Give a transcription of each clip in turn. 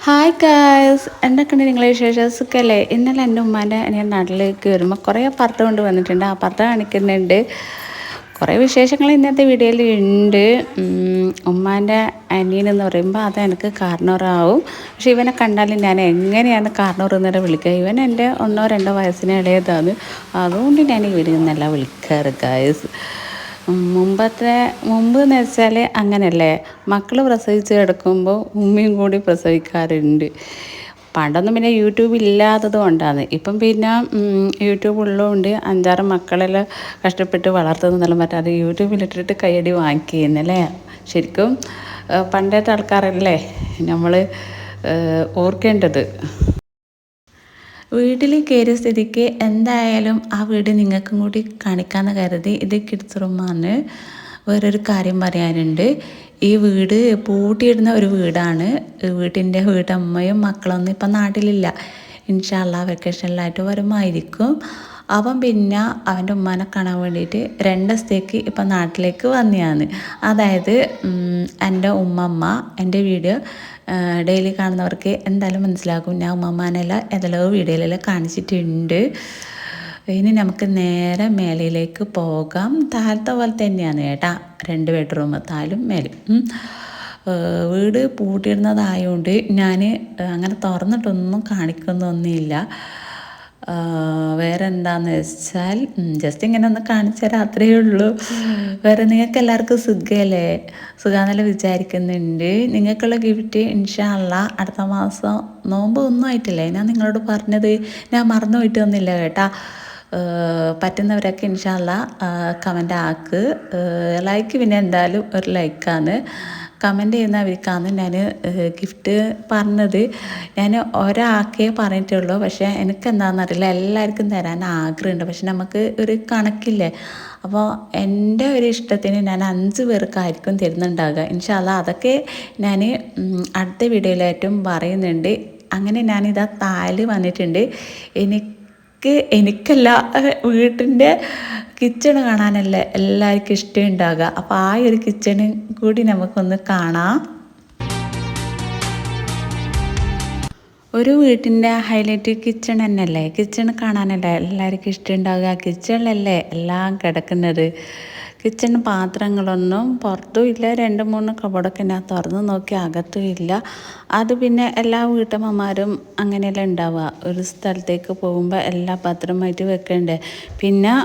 Hi guys, എന്തൊക്കെയുണ്ട് നിങ്ങളെ വിശേഷം? സുഖമല്ലേ? ഇന്നലെ എൻ്റെ ഉമ്മാൻ്റെ അനിയൻ നാട്ടിലേക്ക് വരുമ്പോൾ കുറേ പർദ്ദ കൊണ്ട് വന്നിട്ടുണ്ട്. ആ പർദ്ദ കാണിക്കുന്നുണ്ട്. കുറേ വിശേഷങ്ങൾ ഇന്നത്തെ വീഡിയോയിൽ ഉണ്ട്. ഉമ്മാൻ്റെ അനിയൻ എന്ന് പറയുമ്പോൾ അത് എനിക്ക് കാർണോറാവും. പക്ഷെ ഇവനെ കണ്ടാലും ഞാൻ എങ്ങനെയാണ് കാർണോർ എന്നല്ല വിളിക്കുക. ഇവൻ എൻ്റെ 1-2 വയസ്സിന് ഇളയതാണ്. അതുകൊണ്ട് ഞാൻ ഇവരെന്നല്ല വിളിക്കാറ് ഗായ്സ്. മുമ്പെന്ന് വെച്ചാൽ അങ്ങനെയല്ലേ, മക്കൾ പ്രസവിച്ച് കിടക്കുമ്പോൾ ഉമ്മയും കൂടി പ്രസവിക്കാറുണ്ട്. പണ്ടൊന്നും പിന്നെ യൂട്യൂബ് ഇല്ലാത്തത് കൊണ്ടാണ്. ഇപ്പം പിന്നെ യൂട്യൂബ് ഉള്ളതുകൊണ്ട് 5-6 മക്കളെല്ലാം കഷ്ടപ്പെട്ട് വളർത്തുന്നതെല്ലാം പറ്റാതെ യൂട്യൂബിലിട്ടിട്ട് കൈയടി വാങ്ങിക്കുന്നല്ലേ. ശരിക്കും പണ്ടത്തെ ആൾക്കാരല്ലേ നമ്മൾ ഓർക്കേണ്ടത്. വീട്ടിൽ കയറിയ സ്ഥിതിക്ക് എന്തായാലും ആ വീട് നിങ്ങൾക്കും കൂടി കാണിക്കാമെന്ന് കരുതി ഇത് കിഡ്സ് റൂമാണ്. വേറൊരു കാര്യം പറയാനുണ്ട്. ഈ വീട് പൂട്ടിയിടുന്ന ഒരു വീടാണ്. വീട്ടമ്മയും മക്കളൊന്നും ഇപ്പം നാട്ടിലില്ല. ഇൻഷാ അല്ലാഹ് വെക്കേഷനിലായിട്ട് വരുമായിരിക്കും. അവൻ പിന്നെ അവൻ്റെ ഉമ്മാനെ കാണാൻ വേണ്ടിയിട്ട് 2 ദിവസത്തേക്ക് ഇപ്പം നാട്ടിലേക്ക് വന്നതാണ്. അതായത് എൻ്റെ ഉമ്മമ്മ എൻ്റെ വീഡിയോ ഡെയിലി കാണുന്നവർക്ക് എന്തായാലും മനസ്സിലാകും. ഞാൻ ഉമ്മമ്മേനെല്ലാം ഏതെല്ലോ വീഡിയോയിലെല്ലാം കാണിച്ചിട്ടുണ്ട്. ഇനി നമുക്ക് നേരെ മേലയിലേക്ക് പോകാം. താഴത്തെ പോലെ തന്നെയാണ് കേട്ടാ, 2 ബെഡ്റൂം താലും മേലും. വീട് പൂട്ടിയിടുന്നതായതുകൊണ്ട് ഞാൻ അങ്ങനെ തുറന്നിട്ടൊന്നും കാണിക്കുന്നൊന്നുമില്ല. വേറെ എന്താണെന്ന് വെച്ചാൽ ജസ്റ്റ് ഇങ്ങനെ ഒന്ന് കാണിച്ച രാത്രിയേ ഉള്ളൂ. വേറെ നിങ്ങൾക്ക് എല്ലാവർക്കും സുഖമല്ലേ? സുഖമെന്നെല്ലാം വിചാരിക്കുന്നുണ്ട്. നിങ്ങൾക്കുള്ള ഗിഫ്റ്റ് ഇൻഷാ അല്ലാഹ് അടുത്ത മാസം. നോമ്പ് ഒന്നും ആയിട്ടില്ലേ, ഞാൻ നിങ്ങളോട് പറഞ്ഞത്. ഞാൻ മറന്നു പോയിട്ടൊന്നുമില്ല കേട്ടാ. പറ്റുന്നവരൊക്കെ ഇൻഷാ അല്ലാഹ് കമൻ്റ് ആക്ക്. ലൈക്ക് പിന്നെ എന്തായാലും ഒരു ലൈക്കാണ്. കമൻറ്റ് ചെയ്യുന്നവർക്കാണ് ഞാൻ ഗിഫ്റ്റ് പറഞ്ഞത്. ഞാൻ ഒരാൾക്കേ പറഞ്ഞിട്ടുള്ളൂ. പക്ഷേ എനിക്കെന്താണെന്നറിയില്ല, എല്ലാവർക്കും തരാൻ ആഗ്രഹമുണ്ട്. പക്ഷെ നമുക്ക് ഒരു കണക്കില്ലേ. അപ്പോൾ എൻ്റെ ഒരു ഇഷ്ടത്തിന് ഞാൻ 5 പേർക്കായിരിക്കും തരുന്നുണ്ടാകുക. ഇൻഷാ അല്ലാഹ് അതൊക്കെ ഞാൻ അടുത്ത വീഡിയോയിലായിട്ടും പറയുന്നുണ്ട്. അങ്ങനെ ഞാനിതാ താല് വന്നിട്ടുണ്ട്. എനിക്കല്ല, വീട്ടിൻ്റെ കിച്ചൺ കാണാനല്ലേ എല്ലാവർക്കും ഇഷ്ടം ഉണ്ടാകുക. അപ്പോൾ ആ ഒരു കിച്ചണ് കൂടി നമുക്കൊന്ന് കാണാം. ഒരു വീട്ടിൻ്റെ ഹൈലൈറ്റ് കിച്ചൺ തന്നെയല്ലേ. കിച്ചൺ കാണാനല്ലേ എല്ലാവർക്കും ഇഷ്ടം ഉണ്ടാകുക. കിച്ചണിലല്ലേ എല്ലാം കിടക്കുന്നത്. കിച്ചൺ പാത്രങ്ങളൊന്നും പുറത്തും ഇല്ല. 2-3 കബോർഡൊക്കെ ഞാൻ തുറന്ന് നോക്കി അകത്തും ഇല്ല. അത് പിന്നെ എല്ലാ വീട്ടമ്മമാരും അങ്ങനെയല്ല ഉണ്ടാവുക. ഒരു സ്ഥലത്തേക്ക് പോകുമ്പോൾ എല്ലാ പാത്രമായിട്ട് വെക്കണ്ടേ. പിന്നെ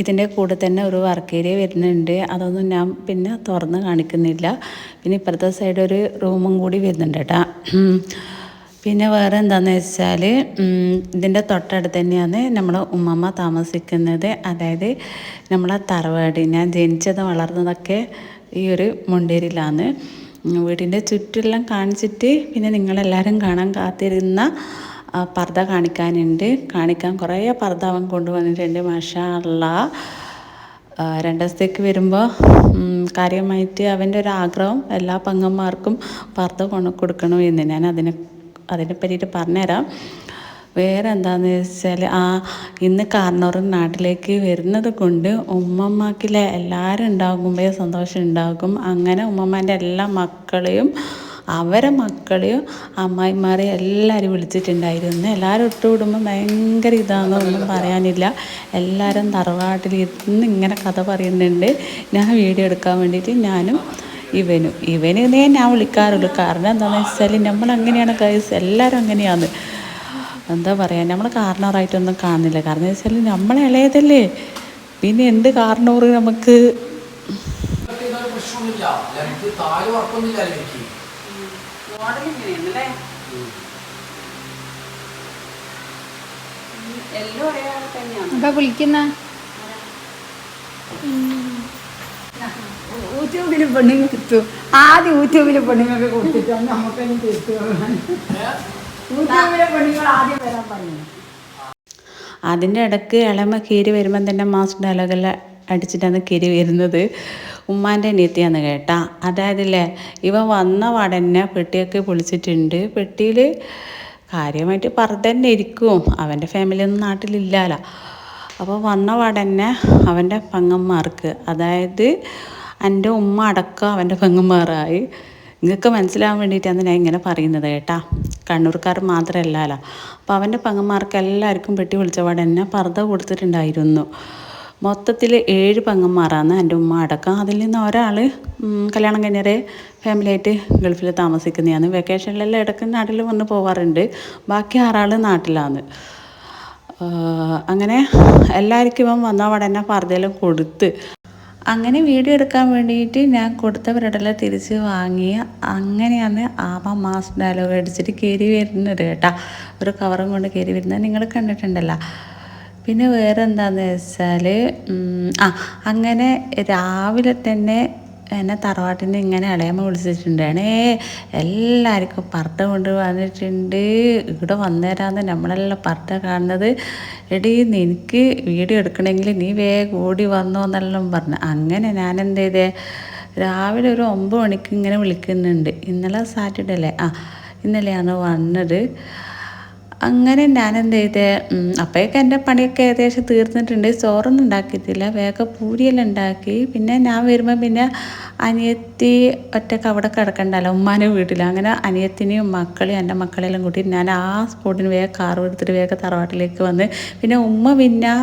ഇതിൻ്റെ കൂടെ തന്നെ ഒരു വർക്ക് ഏരിയ വരുന്നുണ്ട്. അതൊന്നും ഞാൻ പിന്നെ തുറന്ന് കാണിക്കുന്നില്ല. പിന്നെ ഇപ്പുറത്തെ സൈഡ് ഒരു റൂമും കൂടി വരുന്നുണ്ട് കേട്ടോ. പിന്നെ വേറെ എന്താണെന്ന് വെച്ചാൽ ഇതിൻ്റെ തൊട്ടടുത്ത് തന്നെയാണ് നമ്മളെ ഉമ്മമ്മ താമസിക്കുന്നത്. അതായത് നമ്മളെ തറവാട്. ഞാൻ ജനിച്ചത് വളർന്നതൊക്കെ ഈ ഒരു മുണ്ടേരിയിലാണ്. വീടിൻ്റെ ചുറ്റെല്ലാം കാണിച്ചിട്ട് പിന്നെ നിങ്ങളെല്ലാവരും കാണാൻ കാത്തിരുന്ന പർദ്ദ കാണിക്കാൻ കുറേ പർദ്ദ അവൻ കൊണ്ടുവന്നിട്ടുണ്ട്. മാഷാ അല്ലാഹ്. 2 ദിവസത്തേക്ക് വരുമ്പോൾ കാര്യമായിട്ട് അവൻ്റെ ഒരു ആഗ്രഹം എല്ലാ പെങ്ങന്മാർക്കും പർദ്ദ കൊടുക്കണം എന്ന്. ഞാൻ അതിനെ പറ്റിയിട്ട് പറഞ്ഞുതരാം. വേറെ എന്താണെന്ന് വെച്ചാൽ ഇന്ന് കാർണോറ് നാട്ടിലേക്ക് വരുന്നത് കൊണ്ട് ഉമ്മമ്മക്കിലെ എല്ലാവരും ഉണ്ടാകുമ്പോൾ സന്തോഷം ഉണ്ടാകും. അങ്ങനെ ഉമ്മമ്മേൻ്റെ എല്ലാ മക്കളെയും അവരെ മക്കളെയും അമ്മായിമാരെയും എല്ലാവരും വിളിച്ചിട്ടുണ്ടായിരുന്നു. എല്ലാവരും ഒത്തുകൂടുമ്പോൾ ഭയങ്കര ഒന്നും പറയാനില്ല. എല്ലാവരും തറവാട്ടിൽ ഇരുന്ന് ഇങ്ങനെ കഥ പറയുന്നുണ്ട്. ഞാൻ വീഡിയോ എടുക്കാൻ വേണ്ടിയിട്ട് ഞാനും ഇവനെ ഞാൻ വിളിക്കാറുള്ളൂ. കാരണം എന്താണെന്ന് വെച്ചാൽ നമ്മളങ്ങനെയാണ് ഗൈസ്, എല്ലാവരും അങ്ങനെയാണ്. എന്താ പറയുക, നമ്മൾ കാർണോറായിട്ടൊന്നും കാണുന്നില്ല. കാരണം എന്ന് വെച്ചാൽ നമ്മളെ ഇളയതല്ലേ, പിന്നെ എന്ത് കാർണോറ് നമുക്ക്. വിളിക്കുന്ന യൂട്യൂബിൽ പെണ്ണുങ്ങൾ കിട്ടും. ആദ്യം യൂട്യൂബിൽ പെണ്ണുങ്ങൾക്ക് കൊടുത്തിട്ടാണ് നമുക്കൊന്നും തിരിച്ചു പോകാൻ. യൂട്യൂബിലെ പെണ്ണുങ്ങൾ ആദ്യം വരാൻ പറഞ്ഞു. അതിൻ്റെ ഇടയ്ക്ക് ഇളമ കീരി വരുമ്പം തന്നെ മാസ്റ്റർ ഡയലോഗെല്ലാം അടിച്ചിട്ടാണ് കീരി വരുന്നത്. ഉമ്മാൻ്റെ അനിയത്തിയാന്ന് കേട്ടാ. അതായതില്ലേ, ഇവ വന്ന പാടന്നെ പെട്ടിയൊക്കെ പൊളിച്ചിട്ടുണ്ട്. പെട്ടിയിൽ കാര്യമായിട്ട് പർദ്ദ തന്നെ ഇരിക്കും. അവൻ്റെ ഫാമിലിയൊന്നും നാട്ടിലില്ലല്ലോ. അപ്പോൾ വന്ന പാടന്നെ അവൻ്റെ പെങ്ങന്മാർക്ക്, അതായത് എൻ്റെ ഉമ്മ അടക്കം അവൻ്റെ പെങ്ങന്മാരായി. നിങ്ങൾക്ക് മനസ്സിലാവാൻ വേണ്ടിയിട്ടാണ് ഞാൻ ഇങ്ങനെ പറയുന്നത് കേട്ടാ. കണ്ണൂർക്കാർ മാത്രമല്ലല്ലോ. അപ്പോൾ അവൻ്റെ പെങ്ങന്മാർക്ക് എല്ലാവർക്കും പെട്ടി വിളിച്ച പാടെ തന്നെ പർദ്ദ കൊടുത്തിട്ടുണ്ടായിരുന്നു. മൊത്തത്തിൽ 7 പെങ്ങന്മാരാണ് എൻ്റെ ഉമ്മ അടക്കം. അതിൽ നിന്ന് ഒരാൾ കല്യാണം കഴിഞ്ഞവരെ ഫാമിലിയായിട്ട് ഗൾഫിൽ താമസിക്കുന്നതാണ്. വെക്കേഷനിലെല്ലാം ഇടയ്ക്ക് നാട്ടിൽ വന്ന് പോവാറുണ്ട്. ബാക്കി 6 ആൾ നാട്ടിലാണ്. അങ്ങനെ എല്ലാവർക്കും ഇവൻ വന്നപാടെ തന്നെ പർദ്ദയെല്ലാം കൊടുത്ത് അങ്ങനെ വീഡിയോ എടുക്കാൻ വേണ്ടിയിട്ട് ഞാൻ കൊടുത്തവരോടെല്ലാം തിരിച്ച് വാങ്ങി. അങ്ങനെയാണ് ആവാ മാസ് ഡയലോഗ് അടിച്ചിട്ട് കയറി വരുന്നത് കേട്ടോ. ഒരു കവറും കൊണ്ട് കയറി വരുന്നത് നിങ്ങൾ കണ്ടിട്ടുണ്ടല്ലോ. പിന്നെ വേറെ എന്താണെന്ന് വെച്ചാൽ അങ്ങനെ രാവിലെ തന്നെ എന്നെ തറവാട്ടിൽ നിന്ന് ഇങ്ങനെ ഇളയമ്മ വിളിച്ചിട്ടുണ്ടാണേ. എല്ലാവർക്കും പർദ്ദ കൊണ്ട് വന്നിട്ടുണ്ട്. ഇവിടെ വന്നേരാന്ന് നമ്മളെല്ലാം പർദ്ദ കാണുന്നത്. എടീ നിനക്ക് വീഡിയോ എടുക്കണമെങ്കിൽ നീ വേഗം ഓടി വന്നോ എന്നെല്ലാം പറഞ്ഞു. അങ്ങനെ ഞാൻ എന്ത് ചെയ്തേ, രാവിലെ ഒരു 9 മണിക്ക് ഇങ്ങനെ വിളിക്കുന്നുണ്ട്. ഇന്നലെ സാറ്റർഡേ അല്ലേ, ഇന്നലെയാണ് വന്നത്. അങ്ങനെ ഞാൻ എന്ത് ചെയ്തേ, അപ്പോഴേക്കും എൻ്റെ പണിയൊക്കെ ഏകദേശം തീർന്നിട്ടുണ്ട്. ചോറൊന്നും ഉണ്ടാക്കിയിട്ടില്ല, വേഗം പൂരിയെല്ലാം ഉണ്ടാക്കി. പിന്നെ ഞാൻ വരുമ്പോൾ പിന്നെ അനിയത്തി ഒറ്റയ്ക്ക് അവിടെ കിടക്കണ്ടല്ലോ, ഉമ്മാൻ്റെ വീട്ടിൽ. അങ്ങനെ അനിയത്തിനെയും മക്കളെയും എൻ്റെ മക്കളെല്ലാം കൂട്ടി ഞാൻ ആ സ്പോട്ടിന് വേഗം കാർ എടുത്തിട്ട് വേഗം തറവാട്ടിലേക്ക് വന്ന്. പിന്നെ ഉമ്മ പിന്നെ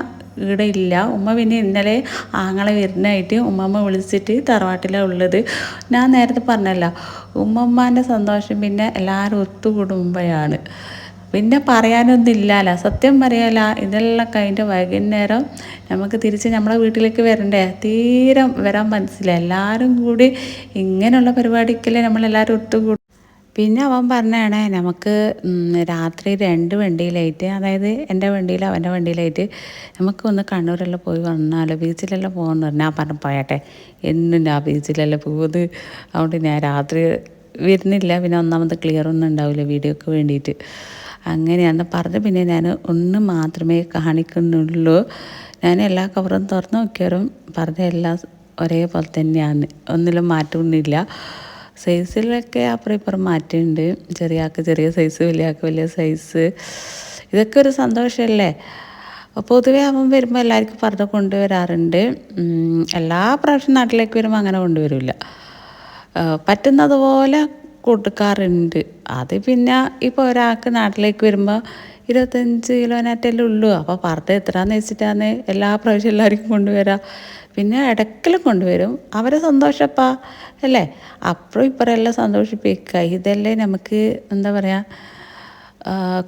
ഇവിടെ ഇല്ല. ഉമ്മ പിന്നെ ഇന്നലെ ആങ്ങളെ വരുന്നതായിട്ട് ഉമ്മമ്മ വിളിച്ചിട്ട് തറവാട്ടിലാണ് ഉള്ളത്. ഞാൻ നേരത്തെ പറഞ്ഞല്ലോ, ഉമ്മമ്മാൻ്റെ സന്തോഷം പിന്നെ എല്ലാവരും ഒത്തുകൂടുമ്പോഴാണ്. പിന്നെ പറയാനൊന്നും ഇല്ലല്ലോ, സത്യം പറയാല. ഇതെല്ലാം കഴിഞ്ഞ വൈകുന്നേരം നമുക്ക് തിരിച്ച് നമ്മളെ വീട്ടിലേക്ക് വരണ്ടേ, തീരെ വരാൻ മനസ്സില്ല. എല്ലാവരും കൂടി ഇങ്ങനെയുള്ള പരിപാടിക്കല്ലേ നമ്മളെല്ലാവരും ഒത്തുകൂടും. പിന്നെ അവൻ പറഞ്ഞാണ് നമുക്ക് രാത്രി 2 വണ്ടിയിലായിട്ട്, അതായത് എൻ്റെ വണ്ടിയിൽ അവൻ്റെ വണ്ടിയിലായിട്ട് നമുക്ക് ഒന്ന് കണ്ണൂരെല്ലാം പോയി വന്നാലോ, ബീച്ചിലെല്ലാം പോകാമെന്ന് പറഞ്ഞാൽ. ഞാൻ പറഞ്ഞു പോയാട്ടെ, എന്നും ഞാൻ ബീച്ചിലെല്ലാം പോകുന്നത്, അതുകൊണ്ട് ഞാൻ രാത്രി വരുന്നില്ല. പിന്നെ ഒന്നാമത് ക്ലിയർ ഒന്നും ഉണ്ടാവില്ല വീഡിയോക്ക് വേണ്ടിയിട്ട്. അങ്ങനെയാന്ന് പറഞ്ഞ് പിന്നെ ഞാൻ ഒന്ന് മാത്രമേ കാണിക്കുന്നുള്ളൂ. ഞാൻ എല്ലാ കവറും തുറന്ന് നോക്കിയാലും പറഞ്ഞ എല്ലാം ഒരേപോലെ തന്നെയാണ്, ഒന്നിലും മാറ്റമൊന്നുമില്ല. സൈസിലൊക്കെ അപ്പുറം ഇപ്പുറം മാറ്റമുണ്ട്. ചെറിയ ആൾക്ക് ചെറിയ സൈസ്, വലിയ ആൾക്ക് വലിയ സൈസ്. ഇതൊക്കെ ഒരു സന്തോഷമല്ലേ. പൊതുവേ അവൻ വരുമ്പോൾ എല്ലാവർക്കും പർദ്ദ കൊണ്ടുവരാറുണ്ട്. എല്ലാ പ്രാവശ്യം നാട്ടിലേക്ക് വരുമ്പോൾ അങ്ങനെ കൊണ്ടുവരില്ല, പറ്റുന്നത് പോലെ കൊടുക്കാറുണ്ട്. അത് പിന്നെ ഇപ്പോൾ ഒരാൾക്ക് നാട്ടിലേക്ക് വരുമ്പോൾ 25 കിലോനേറ്റല്ലേ ഉള്ളൂ. അപ്പോൾ പർദ്ദ എത്രയാണെന്ന് വെച്ചിട്ടാണ് എല്ലാ പ്രാവശ്യം എല്ലാവർക്കും കൊണ്ടുവരാം. പിന്നെ ഇടയ്ക്കലും കൊണ്ടുവരും. അവരെ സന്തോഷപ്പാ അല്ലേ, അപ്പുറം ഇപ്പുറം എല്ലാം സന്തോഷിപ്പിക്കുക. ഇതല്ലേ നമുക്ക് എന്താ പറയുക,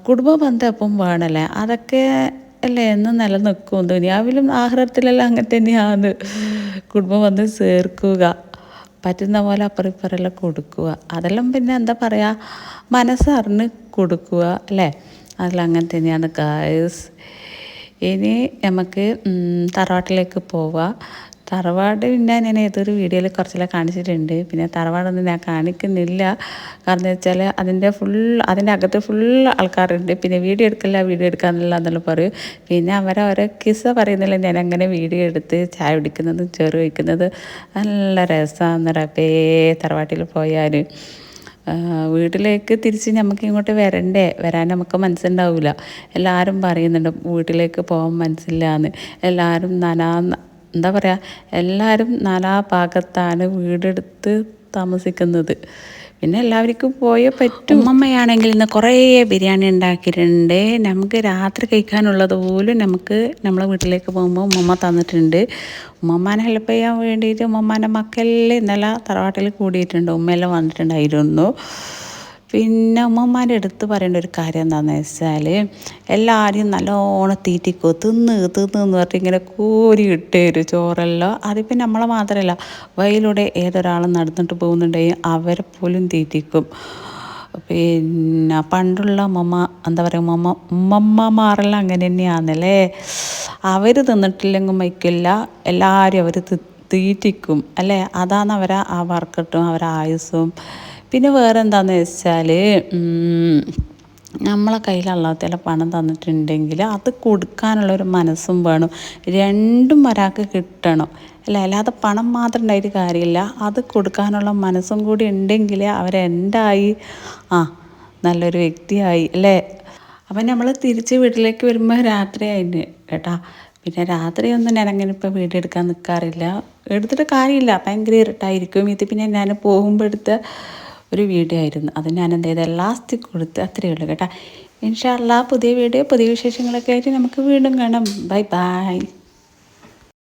കുടുംബ ബന്ധം എപ്പം വേണമല്ലേ, അതൊക്കെ അല്ലേ എന്നും നിലനിൽക്കും. ദുനിയാവിലും ആഖിറത്തിലെല്ലാം അങ്ങനെ തന്നെയാണ്. കുടുംബ ബന്ധം ചേർക്കുക, പറ്റുന്ന പോലെ അപ്പുറം ഇപ്പുറമെല്ലാം കൊടുക്കുക. അതെല്ലാം പിന്നെ എന്താ പറയുക, മനസ്സറിഞ്ഞ് കൊടുക്കുക അല്ലേ. അതെല്ലാം അങ്ങനെ തന്നെയാണ് ഗായ്സ്. ഇനി നമുക്ക് തറവാട്ടിലേക്ക് പോവാം. തറവാട് പിന്നെ ഞാൻ ഏതൊരു വീഡിയോയിൽ കുറച്ചെല്ലാം കാണിച്ചിട്ടുണ്ട്. പിന്നെ തറവാടൊന്നും ഞാൻ കാണിക്കുന്നില്ല, കാരണം വെച്ചാൽ അതിൻ്റെ അകത്ത് ഫുൾ ആൾക്കാരുണ്ട്. പിന്നെ വീഡിയോ എടുക്കാനില്ല എന്നെല്ലാം പറയും. പിന്നെ അവരെ കിസ്സ പറയുന്നില്ല. ഞാൻ അങ്ങനെ വീഡിയോ എടുത്ത് ചായ കുടിക്കുന്നതും ചോറ് വയ്ക്കുന്നത് നല്ല രസമാണ് റബ്ബേ. തറവാട്ടിൽ പോയാൽ വീട്ടിലേക്ക് തിരിച്ച് നമുക്ക് ഇങ്ങോട്ട് വരാൻ നമുക്ക് മനസ്സുണ്ടാവില്ല. എല്ലാവരും പറയുന്നുണ്ട് വീട്ടിലേക്ക് പോകാൻ മനസ്സില്ലാന്ന്. എല്ലാവരും എന്താ പറയുക, എല്ലാവരും നാനാ ഭാഗത്താണ് വീടെടുത്ത് താമസിക്കുന്നത്. പിന്നെ എല്ലാവർക്കും പോയേ പറ്റും. ഉമ്മമ്മയാണെങ്കിൽ ഇന്ന് കുറേ ബിരിയാണി ഉണ്ടാക്കിയിട്ടുണ്ട്. നമുക്ക് രാത്രി കഴിക്കാനുള്ളത് പോലും നമുക്ക് നമ്മളെ വീട്ടിലേക്ക് പോകുമ്പോൾ ഉമ്മമ്മ തന്നിട്ടുണ്ട്. ഉമ്മമ്മാനെ ഹെൽപ്പ് ചെയ്യാൻ വേണ്ടിയിട്ട് ഉമ്മമ്മാൻ്റെ മക്കളെല്ലാം ഇന്നലെ തറവാട്ടിൽ കൂടിയിട്ടുണ്ട്. ഉമ്മയെല്ലാം വന്നിട്ടുണ്ടായിരുന്നു. പിന്നെ ഉമ്മമാരുടെ അടുത്ത് പറയേണ്ട ഒരു കാര്യം എന്താണെന്ന് വെച്ചാൽ, എല്ലാവരും നല്ലോണം തീറ്റിക്കോ, തിന്ന് എന്ന് പറഞ്ഞിട്ട് ഇങ്ങനെ കോരി ഇട്ട് തരും ചോറെല്ലാം. അതിപ്പോൾ നമ്മളെ മാത്രമല്ല, വഴിയിലൂടെ ഏതൊരാളും നടന്നിട്ട് പോകുന്നുണ്ടെങ്കിൽ അവരെ പോലും തീറ്റിക്കും. പിന്നെ പണ്ടുള്ള എന്താ പറയുക, ഉമ്മമ്മമാരെല്ലാം അങ്ങനെ തന്നെയാണല്ലേ. അവർ തിന്നിട്ടില്ലെങ്കിൽ മൈക്കില്ല, എല്ലാവരും അവർ തീറ്റിക്കും അല്ലേ. അതാണ് അവരെ ആ വർക്കട്ടും അവരെ ആയുസ്സും. പിന്നെ വേറെ എന്താണെന്ന് വെച്ചാൽ, നമ്മളെ കയ്യിൽ അല്ലാത്ത പണം തന്നിട്ടുണ്ടെങ്കിൽ അത് കൊടുക്കാനുള്ളൊരു മനസ്സും വേണം. രണ്ടും ഒരാൾക്ക് കിട്ടണം അല്ലേ. അല്ലാതെ പണം മാത്രം ഉണ്ടായിട്ട് കാര്യമില്ല, അത് കൊടുക്കാനുള്ള മനസ്സും കൂടി ഉണ്ടെങ്കിൽ അവരെന്തായി, നല്ലൊരു വ്യക്തിയായി അല്ലേ. അപ്പം നമ്മൾ തിരിച്ച് വീട്ടിലേക്ക് വരുമ്പോൾ രാത്രി ആയിട്ട് കേട്ടാ. പിന്നെ രാത്രിയൊന്നും ഞാൻ അങ്ങനെ ഇപ്പോൾ വീഡിയോ എടുക്കാൻ നിൽക്കാറില്ല, എടുത്തിട്ട് കാര്യമില്ല, ഭയങ്കര ഇരുട്ടായിരിക്കും. ഇത് പിന്നെ ഞാൻ പോകുമ്പോൾ എടുത്ത ഒരു വീഡിയോ ആയിരുന്നു. അത് ഞാൻ എന്ത് ചെയ്ത് ലാസ്റ്റ് കൊടുത്ത് അത്രയേ ഉള്ളൂ കേട്ടോ. ഇൻഷാ അല്ലാ പുതിയ വീഡിയോ പുതിയ വിശേഷങ്ങളൊക്കെ ആയിട്ട് നമുക്ക് വീണ്ടും കാണാം. Bye bye.